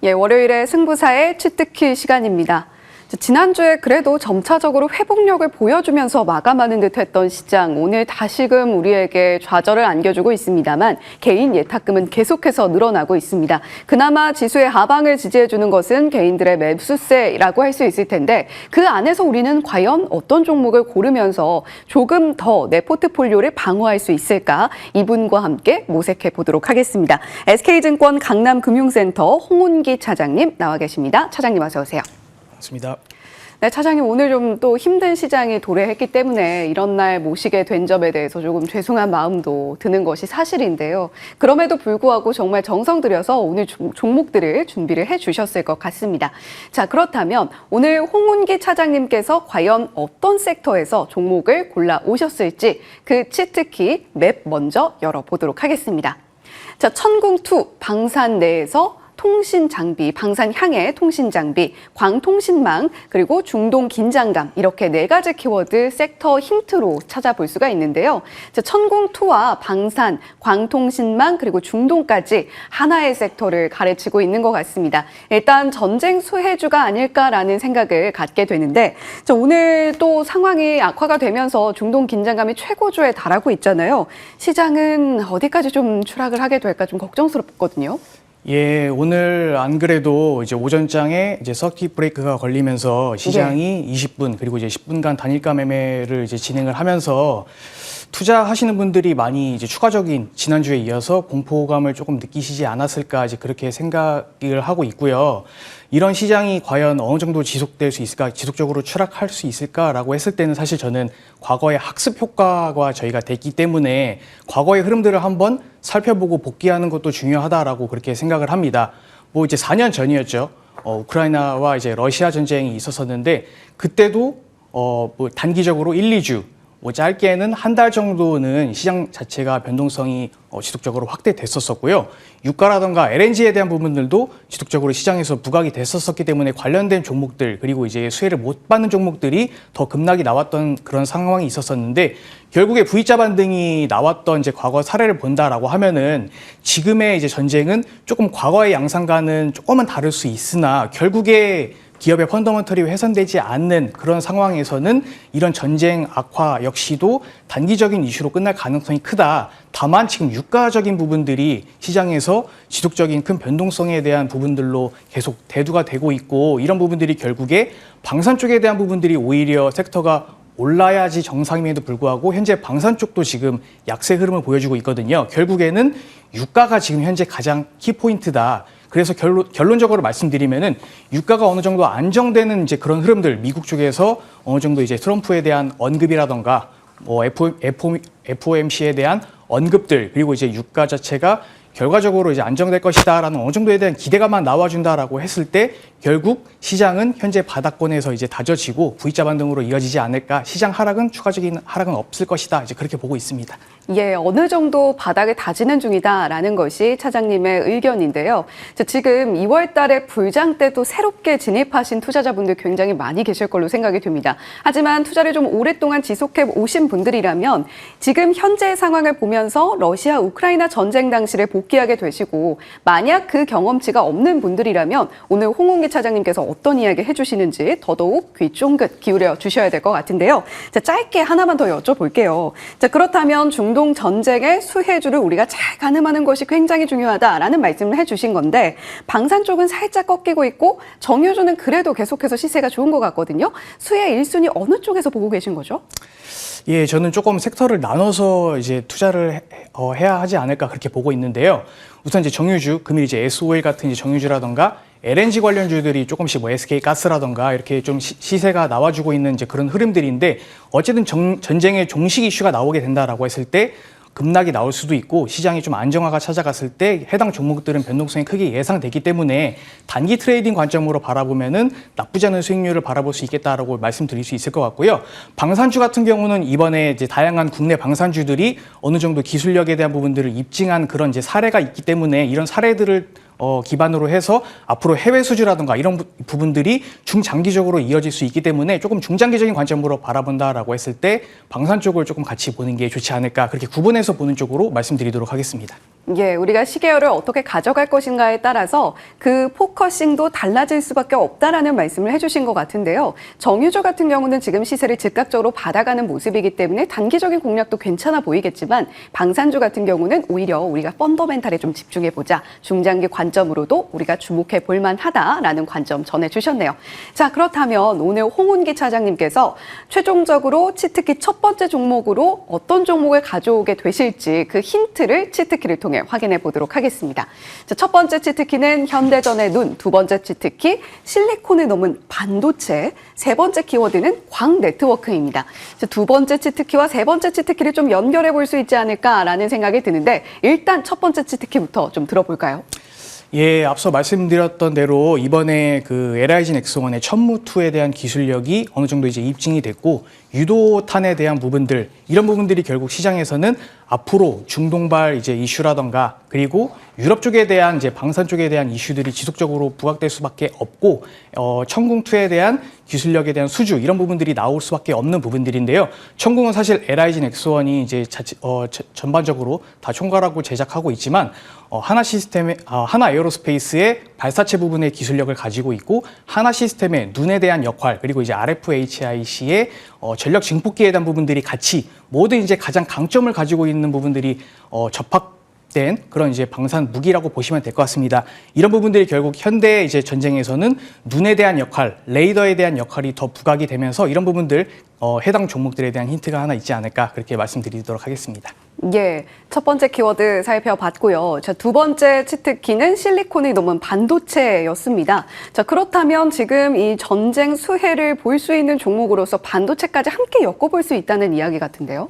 예, 월요일에 승부사의 치트키 시간입니다. 지난주에 그래도 점차적으로 회복력을 보여주면서 마감하는 듯했던 시장, 오늘 다시금 우리에게 좌절을 안겨주고 있습니다만 개인 예탁금은 계속해서 늘어나고 있습니다. 그나마 지수의 하방을 지지해주는 것은 개인들의 매수세라고 할 수 있을 텐데 그 안에서 우리는 과연 어떤 종목을 고르면서 조금 더 내 포트폴리오를 방어할 수 있을까? 이분과 함께 모색해 보도록 하겠습니다. SK증권 강남금융센터 홍운기 차장님 나와 계십니다. 차장님 어서 오세요. 맞습니다. 네, 차장님 오늘 좀 또 힘든 시장이 도래했기 때문에 이런 날 모시게 된 점에 대해서 조금 죄송한 마음도 드는 것이 사실인데요. 그럼에도 불구하고 정말 정성 들여서 오늘 종목들을 준비를 해주셨을 것 같습니다. 자, 그렇다면 오늘 홍운기 차장님께서 과연 어떤 sek터에서 종목을 골라 오셨을지 그 치트키 맵 먼저 열어보도록 하겠습니다. 자, 천궁2 방산 내에서 통신 장비, 방산 향해 통신 장비, 광통신망, 그리고 중동 긴장감 이렇게 4가지 키워드 섹터 힌트로 찾아볼 수가 있는데요. 천궁2와 방산, 광통신망, 그리고 중동까지 하나의 섹터를 가르치고 있는 것 같습니다. 일단 전쟁 수혜주가 아닐까라는 생각을 갖게 되는데 오늘 또 상황이 악화가 되면서 중동 긴장감이 최고조에 달하고 있잖아요. 시장은 어디까지 좀 추락을 하게 될까 좀 걱정스럽거든요. 예, 오늘 안 그래도 이제 오전장에 이제 서킷 브레이크가 걸리면서 시장이 20분 그리고 이제 10분간 단일가 매매를 이제 진행을 하면서 투자하시는 분들이 많이 이제 추가적인 지난주에 이어서 공포감을 조금 느끼시지 않았을까 이제 그렇게 생각을 하고 있고요. 이런 시장이 과연 어느 정도 지속될 수 있을까, 지속적으로 추락할 수 있을까라고 했을 때는 사실 저는 과거의 학습 효과가 저희가 됐기 때문에 과거의 흐름들을 한번 살펴보고 복귀하는 것도 중요하다라고 그렇게 생각을 합니다. 뭐 이제 4년 전이었죠. 우크라이나와 이제 러시아 전쟁이 있었었는데 그때도 뭐 단기적으로 1, 2주 뭐 짧게는 한 달 정도는 시장 자체가 변동성이 지속적으로 확대됐었고요. 유가라던가 LNG에 대한 부분들도 지속적으로 시장에서 부각이 됐었기 때문에 관련된 종목들 그리고 이제 수혜를 못 받는 종목들이 더 급락이 나왔던 그런 상황이 있었었는데 결국에 V자 반등이 나왔던 이제 과거 사례를 본다라고 하면은 지금의 이제 전쟁은 조금 과거의 양상과는 조금은 다를 수 있으나 결국에 기업의 펀더먼털이 훼손되지 않는 그런 상황에서는 이런 전쟁 악화 역시도 단기적인 이슈로 끝날 가능성이 크다. 다만 지금 유가적인 부분들이 시장에서 지속적인 큰 변동성에 대한 부분들로 계속 대두가 되고 있고 이런 부분들이 결국에 방산 쪽에 대한 부분들이 오히려 섹터가 올라야지 정상임에도 불구하고 현재 방산 쪽도 지금 약세 흐름을 보여주고 있거든요. 결국에는 유가가 지금 현재 가장 키포인트다. 그래서 결론적으로 말씀드리면은 유가가 어느 정도 안정되는 이제 그런 흐름들, 미국 쪽에서 어느 정도 이제 트럼프에 대한 언급이라던가 뭐 FOMC에 대한 언급들 그리고 이제 유가 자체가 결과적으로 이제 안정될 것이다라는 어느 정도에 대한 기대감만 나와준다라고 했을 때 결국 시장은 현재 바닥권에서 이제 다져지고 V자 반등으로 이어지지 않을까. 시장 하락은 추가적인 하락은 없을 것이다. 이제 그렇게 보고 있습니다. 예, 어느 정도 바닥을 다지는 중이다라는 것이 차장님의 의견인데요. 지금 2월 달에 불장 때도 새롭게 진입하신 투자자분들 굉장히 많이 계실 걸로 생각이 됩니다. 하지만 투자를 좀 오랫동안 지속해 오신 분들이라면 지금 현재의 상황을 보면서 러시아 우크라이나 전쟁 당시를 복귀하게 되시고 만약 그 경험치가 없는 분들이라면 오늘 홍운기 차장님께서 어떤 이야기 해주시는지 더더욱 귀 쫑긋 기울여 주셔야 될 것 같은데요. 자, 짧게 하나만 더 여쭤볼게요. 자, 그렇다면 중동 전쟁의 수혜주를 우리가 잘 가늠하는 것이 굉장히 중요하다라는 말씀을 해주신 건데 방산 쪽은 살짝 꺾이고 있고 정유주는 그래도 계속해서 시세가 좋은 것 같거든요. 수혜 1순위 어느 쪽에서 보고 계신 거죠? 예, 저는 조금 섹터를 나눠서 이제 투자를 해야 하지 않을까 그렇게 보고 있는데요. 우선 이제 정유주, 금일 이제 SOL 같은 이제 정유주라던가 LNG 관련주들이 조금씩 뭐 SK가스라던가 이렇게 좀 시세가 나와주고 있는 이제 그런 흐름들인데 어쨌든 전쟁의 종식 이슈가 나오게 된다라고 했을 때 급락이 나올 수도 있고 시장이 좀 안정화가 찾아갔을 때 해당 종목들은 변동성이 크게 예상되기 때문에 단기 트레이딩 관점으로 바라보면은 나쁘지 않은 수익률을 바라볼 수 있겠다라고 말씀드릴 수 있을 것 같고요. 방산주 같은 경우는 이번에 이제 다양한 국내 방산주들이 어느 정도 기술력에 대한 부분들을 입증한 그런 이제 사례가 있기 때문에 이런 사례들을 기반으로 해서 앞으로 해외 수주라든가 이런 부분들이 중장기적으로 이어질 수 있기 때문에 조금 중장기적인 관점으로 바라본다라고 했을 때 방산 쪽을 조금 같이 보는 게 좋지 않을까, 그렇게 구분해서 보는 쪽으로 말씀드리도록 하겠습니다. 예, 우리가 시계열을 어떻게 가져갈 것인가에 따라서 그 포커싱도 달라질 수밖에 없다라는 말씀을 해주신 것 같은데요. 정유조 같은 경우는 지금 시세를 즉각적으로 받아가는 모습이기 때문에 단기적인 공략도 괜찮아 보이겠지만 방산주 같은 경우는 오히려 우리가 펀더멘탈에 좀 집중해보자, 중장기 관점으로도 우리가 주목해 볼 만하다라는 관점 전해주셨네요. 자, 그렇다면 오늘 홍운기 차장님께서 최종적으로 치트키 첫 번째 종목으로 어떤 종목을 가져오게 되실지 그 힌트를 치트키를 통해 확인해 보도록 하겠습니다. 자, 첫 번째 치트키는 현대전의 눈, 두 번째 치트키 실리콘을 넘은 반도체, 세 번째 키워드는 광 네트워크입니다. 자, 두 번째 치트키와 세 번째 치트키를 좀 연결해 볼 수 있지 않을까라는 생각이 드는데 일단 첫 번째 치트키부터 좀 들어볼까요? 예, 앞서 말씀드렸던 대로 이번에 그 LIG 넥스원의 천무2에 대한 기술력이 어느 정도 이제 입증이 됐고, 유도탄에 대한 부분들, 이런 부분들이 결국 시장에서는 앞으로 중동발 이제 이슈라던가, 그리고 유럽 쪽에 대한 이제 방산 쪽에 대한 이슈들이 지속적으로 부각될 수밖에 없고, 천궁2에 대한 기술력에 대한 수주, 이런 부분들이 나올 수밖에 없는 부분들인데요. 천궁은 사실 LIG 넥스원이 이제 전반적으로 다 총괄하고 제작하고 있지만, 하나 에어로스페이스의 발사체 부분의 기술력을 가지고 있고, 하나 시스템의 눈에 대한 역할, 그리고 이제 RFHIC의 전력 증폭기에 대한 부분들이 같이 모든 이제 가장 강점을 가지고 있는 부분들이 접합된 그런 이제 방산 무기라고 보시면 될 것 같습니다. 이런 부분들이 결국 현대 이제 전쟁에서는 눈에 대한 역할, 레이더에 대한 역할이 더 부각이 되면서 이런 부분들 해당 종목들에 대한 힌트가 하나 있지 않을까, 그렇게 말씀드리도록 하겠습니다. 예, 첫 번째 키워드 살펴봤고요. 자, 두 번째 치트키는 실리콘이 넘은 반도체였습니다. 자, 그렇다면 지금 이 전쟁 수혜를 볼 수 있는 종목으로서 반도체까지 함께 엮어볼 수 있다는 이야기 같은데요.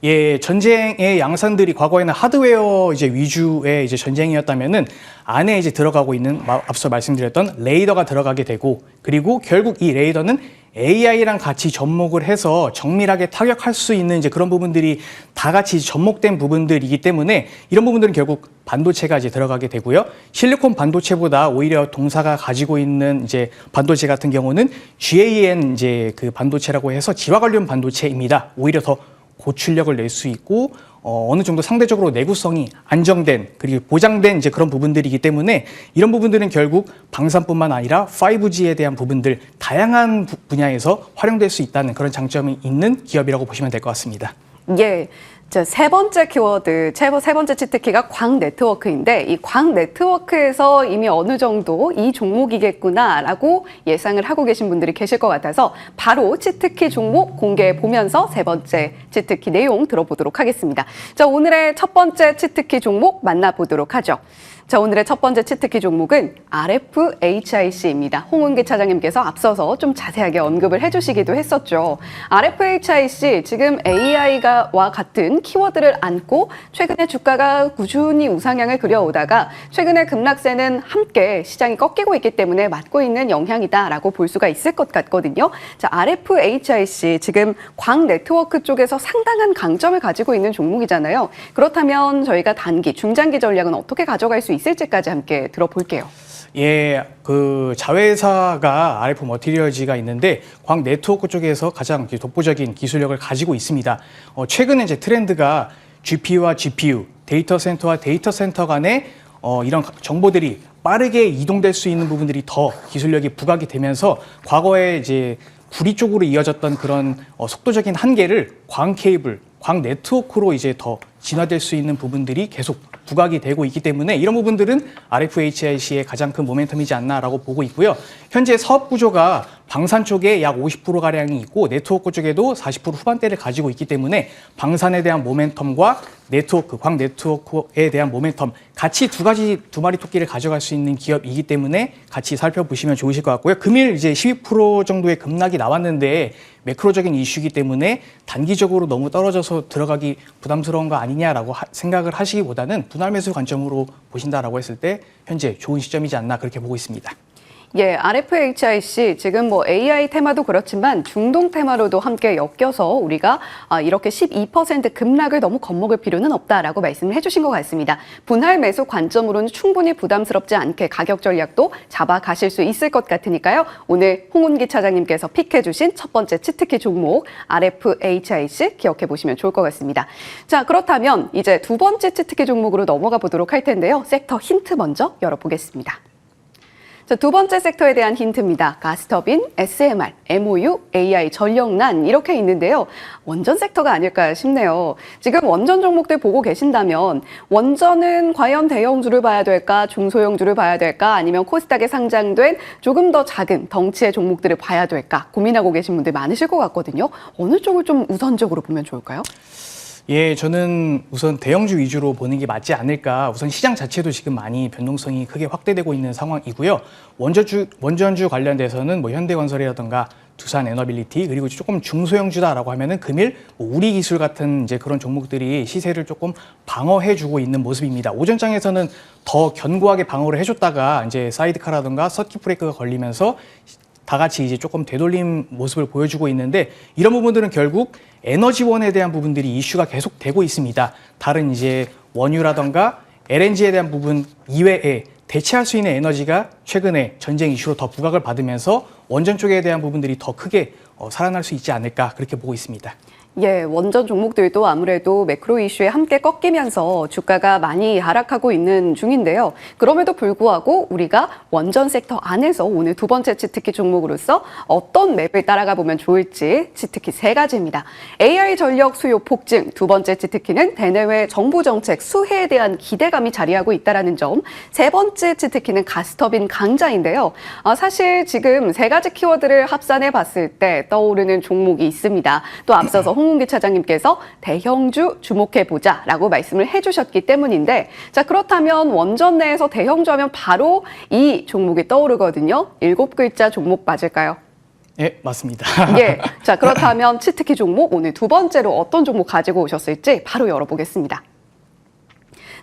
예, 전쟁의 양산들이 과거에는 하드웨어 이제 위주의 이제 전쟁이었다면은 안에 이제 들어가고 있는 앞서 말씀드렸던 레이더가 들어가게 되고, 그리고 결국 이 레이더는 AI랑 같이 접목을 해서 정밀하게 타격할 수 있는 이제 그런 부분들이 다 같이 접목된 부분들이기 때문에 이런 부분들은 결국 반도체가 이제 들어가게 되고요. 실리콘 반도체보다 오히려 동사가 가지고 있는 이제 반도체 같은 경우는 GAN 이제 그 반도체라고 해서 지화 관련 반도체입니다. 오히려 더 고출력을 낼 수 있고 어느 정도 상대적으로 내구성이 안정된, 그리고 보장된 이제 그런 부분들이기 때문에 이런 부분들은 결국 방산뿐만 아니라 5G에 대한 부분들, 다양한 분야에서 활용될 수 있다는 그런 장점이 있는 기업이라고 보시면 될 것 같습니다. 예. 자, 세 번째 키워드, 세 번째 치트키가 광 네트워크인데 이 광 네트워크에서 이미 어느 정도 이 종목이겠구나라고 예상을 하고 계신 분들이 계실 것 같아서 바로 치트키 종목 공개해 보면서 세 번째 치트키 내용 들어보도록 하겠습니다. 자, 오늘의 첫 번째 치트키 종목 만나보도록 하죠. 자, 오늘의 첫 번째 치트키 종목은 RFHIC입니다. 홍은기 차장님께서 앞서서 좀 자세하게 언급을 해주시기도 했었죠. RFHIC 지금 AI와 같은 키워드를 안고 최근에 주가가 꾸준히 우상향을 그려오다가 최근에 급락세는 함께 시장이 꺾이고 있기 때문에 맞고 있는 영향이다라고 볼 수가 있을 것 같거든요. 자, RFHIC 지금 광 네트워크 쪽에서 상당한 강점을 가지고 있는 종목이잖아요. 그렇다면 저희가 단기, 중장기 전략은 어떻게 가져갈 수 있을지까지 함께 들어볼게요. 예, 그 자회사가 RF 머티리얼즈가 있는데 광 네트워크 쪽에서 가장 독보적인 기술력을 가지고 있습니다. 최근에 이제 트렌드가 GPU와 GPU, 데이터 센터와 데이터 센터 간에 이런 정보들이 빠르게 이동될 수 있는 부분들이 더 기술력이 부각이 되면서 과거에 이제 구리 쪽으로 이어졌던 그런 속도적인 한계를 광 케이블, 광 네트워크로 이제 더 진화될 수 있는 부분들이 계속 부각이 되고 있기 때문에 이런 부분들은 RFHIC의 가장 큰 모멘텀이지 않나라고 보고 있고요. 현재 사업 구조가 방산 쪽에 약 50%가량이 있고 네트워크 쪽에도 40% 후반대를 가지고 있기 때문에 방산에 대한 모멘텀과 네트워크, 광 네트워크에 대한 모멘텀 같이 두 마리 토끼를 가져갈 수 있는 기업이기 때문에 같이 살펴보시면 좋으실 것 같고요. 금일 이제 12% 정도의 급락이 나왔는데 매크로적인 이슈이기 때문에 단기적으로 너무 떨어져서 들어가기 부담스러운 거 아니냐라고 생각을 하시기보다는 분할 매수 관점으로 보신다라고 했을 때 현재 좋은 시점이지 않나 그렇게 보고 있습니다. 예, RFHIC 지금 뭐 AI 테마도 그렇지만 중동 테마로도 함께 엮여서 우리가 이렇게 12% 급락을 너무 겁먹을 필요는 없다라고 말씀을 해주신 것 같습니다. 분할 매수 관점으로는 충분히 부담스럽지 않게 가격 전략도 잡아가실 수 있을 것 같으니까요. 오늘 홍은기 차장님께서 픽해주신 첫 번째 치트키 종목 RFHIC 기억해 보시면 좋을 것 같습니다. 자, 그렇다면 이제 두 번째 치트키 종목으로 넘어가 보도록 할 텐데요. 섹터 힌트 먼저 열어보겠습니다. 자, 두 번째 섹터에 대한 힌트입니다. 가스터빈, SMR, MOU, AI 전력난 이렇게 있는데요. 원전 섹터가 아닐까 싶네요. 지금 원전 종목들 보고 계신다면 원전은 과연 대형주를 봐야 될까, 중소형주를 봐야 될까, 아니면 코스닥에 상장된 조금 더 작은 덩치의 종목들을 봐야 될까 고민하고 계신 분들 많으실 것 같거든요. 어느 쪽을 좀 우선적으로 보면 좋을까요? 예, 저는 우선 대형주 위주로 보는 게 맞지 않을까. 우선 시장 자체도 지금 많이 변동성이 크게 확대되고 있는 상황이고요. 원전주 관련돼서는 뭐 현대건설이라든가 두산 에너빌리티 그리고 조금 중소형주다라고 하면은 금일 우리기술 같은 이제 그런 종목들이 시세를 조금 방어해주고 있는 모습입니다. 오전장에서는 더 견고하게 방어를 해줬다가 이제 사이드카라든가 서킷 브레이크가 걸리면서 다 같이 이제 조금 되돌림 모습을 보여주고 있는데 이런 부분들은 결국 에너지원에 대한 부분들이 이슈가 계속되고 있습니다. 다른 이제 원유라던가 LNG에 대한 부분 이외에 대체할 수 있는 에너지가 최근에 전쟁 이슈로 더 부각을 받으면서 원전 쪽에 대한 부분들이 더 크게 살아날 수 있지 않을까 그렇게 보고 있습니다. 예, 원전 종목들도 아무래도 매크로 이슈에 함께 꺾이면서 주가가 많이 하락하고 있는 중인데요. 그럼에도 불구하고 우리가 원전 섹터 안에서 오늘 두 번째 치트키 종목으로서 어떤 맵을 따라가 보면 좋을지 치트키 세 가지입니다. AI 전력 수요 폭증, 두 번째 치트키는 대내외 정부 정책 수혜에 대한 기대감이 자리하고 있다는 점, 세 번째 치트키는 가스터빈 강자인데요. 사실 지금 세 가지 키워드를 합산해 봤을 때 떠오르는 종목이 있습니다. 또 앞서서 홍은기 차장님께서 대형주 주목해보자라고 말씀을 해주셨기 때문인데 자 그렇다면 원전 내에서 대형주 하면 바로 이 종목이 떠오르거든요. 7글자 종목 맞을까요? 예, 맞습니다. 예, 자 그렇다면 치트키 종목 오늘 두 번째로 어떤 종목 가지고 오셨을지 바로 열어보겠습니다.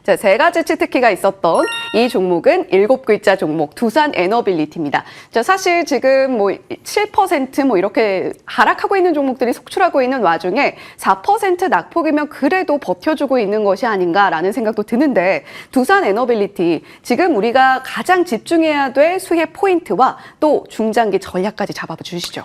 자, 세 가지 치트키가 있었던 이 종목은 7글자 종목 두산 에너빌리티입니다. 자, 사실 지금 뭐 7% 뭐 이렇게 하락하고 있는 종목들이 속출하고 있는 와중에 4% 낙폭이면 그래도 버텨주고 있는 것이 아닌가라는 생각도 드는데 두산 에너빌리티 지금 우리가 가장 집중해야 될 수혜 포인트와 또 중장기 전략까지 잡아 주시죠.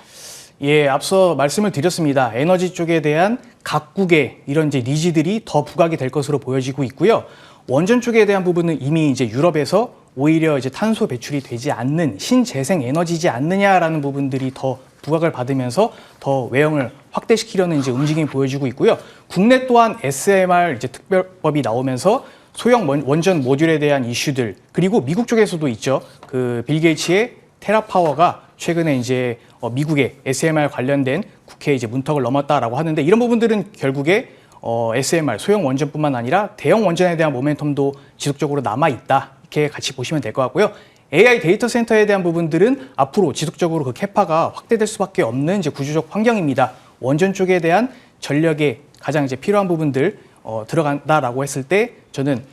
예, 앞서 말씀을 드렸습니다. 에너지 쪽에 대한 각국의 이런 이제 니즈들이 더 부각이 될 것으로 보여지고 있고요. 원전 쪽에 대한 부분은 이미 이제 유럽에서 오히려 이제 탄소 배출이 되지 않는 신재생 에너지지 않느냐라는 부분들이 더 부각을 받으면서 더 외형을 확대시키려는 이제 움직임이 보여지고 있고요. 국내 또한 SMR 이제 특별법이 나오면서 소형 원전 모듈에 대한 이슈들 그리고 미국 쪽에서도 있죠. 그 빌 게이츠의 테라파워가 최근에 이제 미국의 SMR 관련된 국회 이제 문턱을 넘었다라고 하는데 이런 부분들은 결국에 SMR 소형 원전뿐만 아니라 대형 원전에 대한 모멘텀도 지속적으로 남아 있다 이렇게 같이 보시면 될 것 같고요. AI 데이터 센터에 대한 부분들은 앞으로 지속적으로 그 캐파가 확대될 수밖에 없는 이제 구조적 환경입니다. 원전 쪽에 대한 전력에 가장 이제 필요한 부분들 들어간다라고 했을 때 저는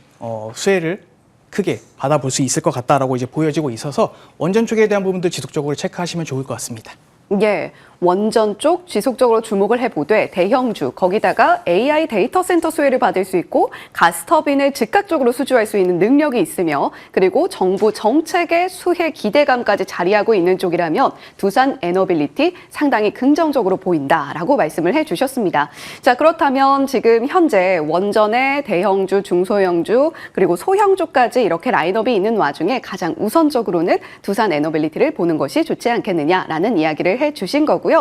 수혜를 크게 받아볼 수 있을 것 같다라고 이제 보여지고 있어서 원전 쪽에 대한 부분들 지속적으로 체크하시면 좋을 것 같습니다. 예, 원전 쪽 지속적으로 주목을 해보되 대형주 거기다가 AI 데이터 센터 수혜를 받을 수 있고 가스터빈을 즉각적으로 수주할 수 있는 능력이 있으며 그리고 정부 정책의 수혜 기대감까지 자리하고 있는 쪽이라면 두산 에너빌리티 상당히 긍정적으로 보인다라고 말씀을 해주셨습니다. 자 그렇다면 지금 현재 원전의 대형주, 중소형주 그리고 소형주까지 이렇게 라인업이 있는 와중에 가장 우선적으로는 두산 에너빌리티를 보는 것이 좋지 않겠느냐라는 이야기를 해주신 거고요.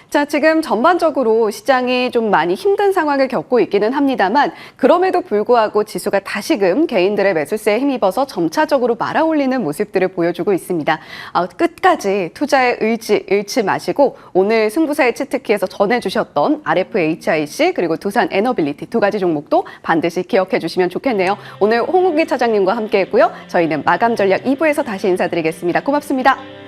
자, 지금 전반적으로 시장이 좀 많이 힘든 상황을 겪고 있기는 합니다만 그럼에도 불구하고 지수가 다시금 개인들의 매수세에 힘입어서 점차적으로 말아올리는 모습들을 보여주고 있습니다. 끝까지 투자의 의지 잃지 마시고 오늘 승부사의 치트키에서 전해주셨던 RFHIC 그리고 두산 에너빌리티 두 가지 종목도 반드시 기억해 주시면 좋겠네요. 오늘 홍은기 차장님과 함께했고요. 저희는 마감 전략 2부에서 다시 인사드리겠습니다. 고맙습니다.